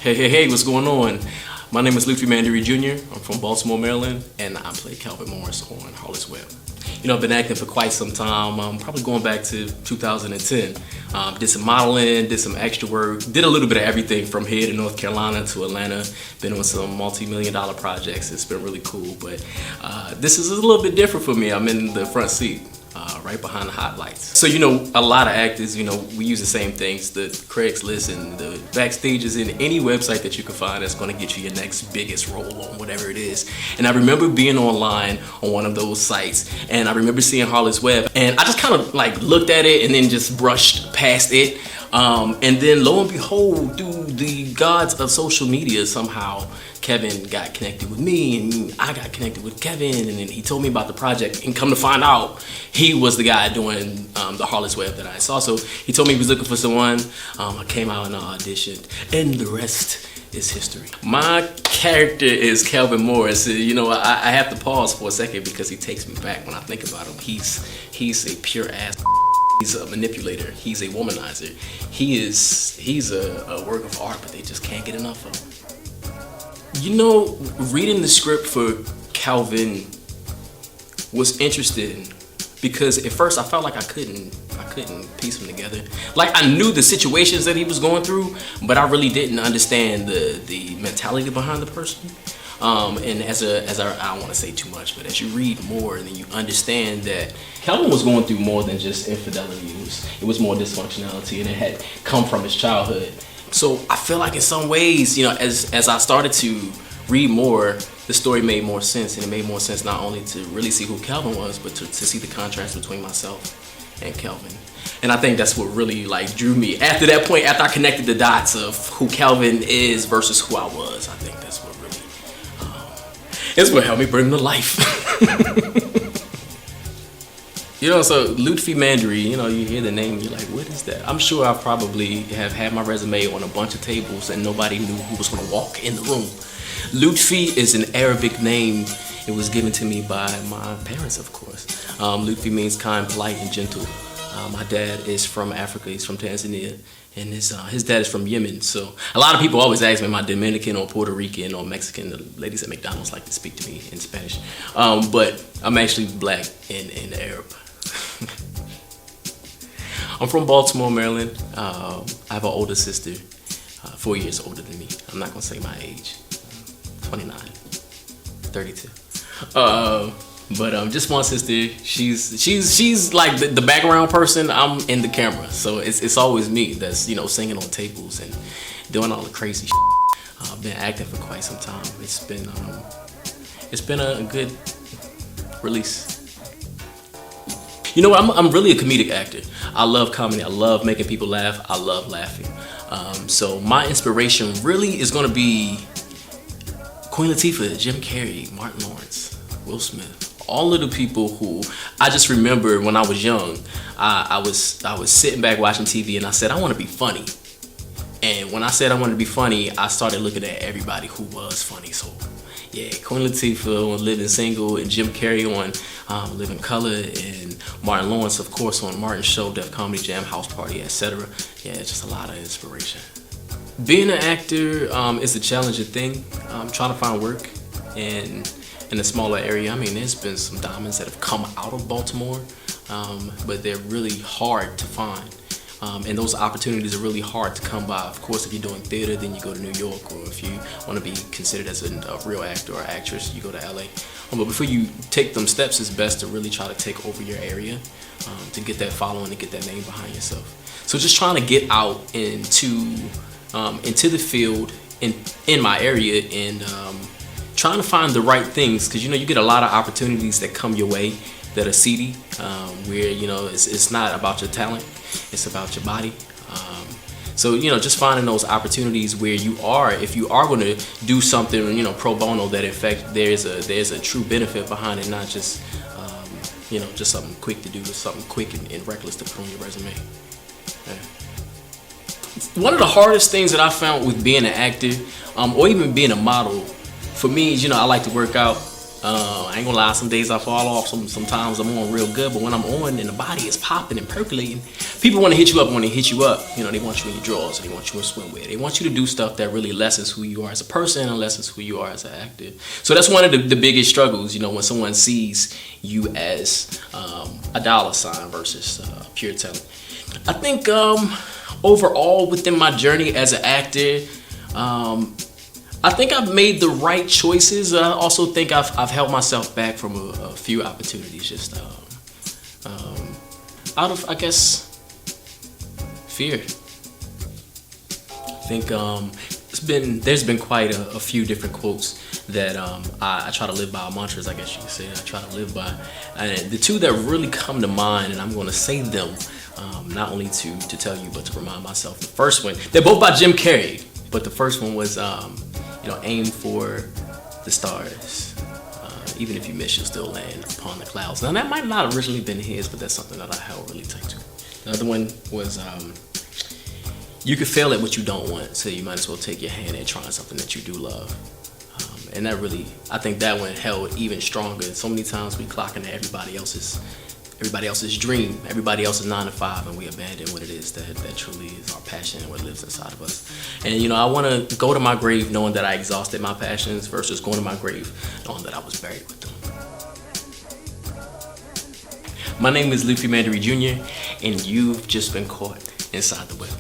Hey, what's going on? My name is Lutfy Mandhiry Jr. I'm from Baltimore, Maryland, and I play Calvin Morris on Harlot's Webb. You know, I've been acting for quite some time, probably going back to 2010. Did some modeling, did some extra work, did a little bit of everything from here to North Carolina to Atlanta. Been on some multi-million-dollar projects. It's been really cool, but this is a little bit different for me. I'm in the front seat. Right behind the hot lights. So, you know, a lot of actors, you know, we use the same things, the Craigslist and the Backstages and any website that you can find that's gonna get you your next biggest role on whatever it is. And I remember being online on one of those sites, and I remember seeing Harlot's Webb, and I just kind of like looked at it and then just brushed past it. And then lo and behold, through the gods of social media, somehow Kevin got connected with me and I got connected with Kevin, and then he told me about the project, and come to find out he was the guy doing the Harlot's Webb that I saw. So he told me he was looking for someone. I came out and I auditioned, and the rest is history. My character is Calvin Morris. You know, I have to pause for a second because he takes me back when I think about him. He's a pure ass. He's a manipulator. He's a womanizer. He's a work of art, but they just can't get enough of him. You know, reading the script for Calvin was interesting because at first I felt like I couldn't piece them together. Like, I knew the situations that he was going through, but I really didn't understand the mentality behind the person. And I don't want to say too much, but as you read more, and then you understand that Calvin was going through more than just infidelity. It was more dysfunctionality, and it had come from his childhood. So I feel like in some ways, you know, as I started to read more, the story made more sense, and it made more sense not only to really see who Calvin was, but to see the contrast between myself and Calvin. And I think that's what really like drew me. After that point, after I connected the dots of who Calvin is versus who I was, I think that's what really, it's what helped me bring him to life. You know, so Lutfy Mandhiry, you know, you hear the name, you're like, what is that? I'm sure I probably have had my resume on a bunch of tables and nobody knew who was gonna walk in the room. Lutfy is an Arabic name. It was given to me by my parents, of course. Lutfy means kind, polite, and gentle. My dad is from Africa, he's from Tanzania, and his dad is from Yemen. So a lot of people always ask me, am I Dominican or Puerto Rican or Mexican? The ladies at McDonald's like to speak to me in Spanish. But I'm actually black and Arab. I'm from Baltimore, Maryland. I have an older sister, 4 years older than me. I'm not gonna say my age, 29, 32. But just one sister. She's like the background person. I'm in the camera, so it's always me that's, you know, singing on tables and doing all the crazy shit. I've been acting for quite some time. It's been a good release. You know what, I'm really a comedic actor. I love comedy, I love making people laugh, I love laughing. So my inspiration really is gonna be Queen Latifah, Jim Carrey, Martin Lawrence, Will Smith. All of the people who, I just remember when I was young, I was sitting back watching TV and I said, I wanna be funny. And when I said I wanted to be funny, I started looking at everybody who was funny. So yeah, Queen Latifah on Living Single, and Jim Carrey on Living Color, and Martin Lawrence, of course, on Martin's Show, Def Comedy Jam, House Party, etc. Yeah, it's just a lot of inspiration. Being an actor is a challenging thing. Trying to find work in a smaller area. I mean, there's been some diamonds that have come out of Baltimore, but they're really hard to find. And those opportunities are really hard to come by. Of course, if you're doing theater, then you go to New York, or if you want to be considered as a real actor or actress, you go to LA. But before you take them steps, it's best to really try to take over your area to get that following and get that name behind yourself. So just trying to get out into the field in my area, and trying to find the right things, because you know you get a lot of opportunities that come your way that are seedy, where you know it's not about your talent, it's about your body. So you know, just finding those opportunities where you are, if you are going to do something, you know, pro bono, that in fact there's a true benefit behind it, not just you know, just something quick to do, or something quick and reckless to put on your resume. Yeah. One of the hardest things that I found with being an actor, or even being a model, for me is, you know, I like to work out. I ain't gonna lie, some days I fall off, sometimes I'm on real good, but when I'm on and the body is popping and percolating, people want to hit you up when they hit you up. You know, they want you in your drawers, they want you in swimwear. They want you to do stuff that really lessens who you are as a person and lessens who you are as an actor. So that's one of the biggest struggles, you know, when someone sees you as a dollar sign versus pure talent. I think overall within my journey as an actor, I think I've made the right choices. I also think I've held myself back from a few opportunities, just out of, I guess, fear. I think there's been quite a few different quotes that I try to live by, mantras, I guess you could say. I try to live by, and the two that really come to mind, and I'm going to say them not only to tell you, but to remind myself. The first one, they're both by Jim Carrey, but the first one was, you know, aim for the stars. Even if you miss, you'll still land upon the clouds. Now, that might not have originally been his, but that's something that I held really tight to. Another one was, you can fail at what you don't want, so you might as well take your hand at trying something that you do love. And that really, I think that one held even stronger. So many times we clock into everybody else's dream, everybody else's 9 to 5, and we abandon what it is that truly is our passion and what lives inside of us. And you know, I want to go to my grave knowing that I exhausted my passions versus going to my grave knowing that I was buried with them. My name is Lutfy Mandhiry Jr, and you've just been caught inside the web.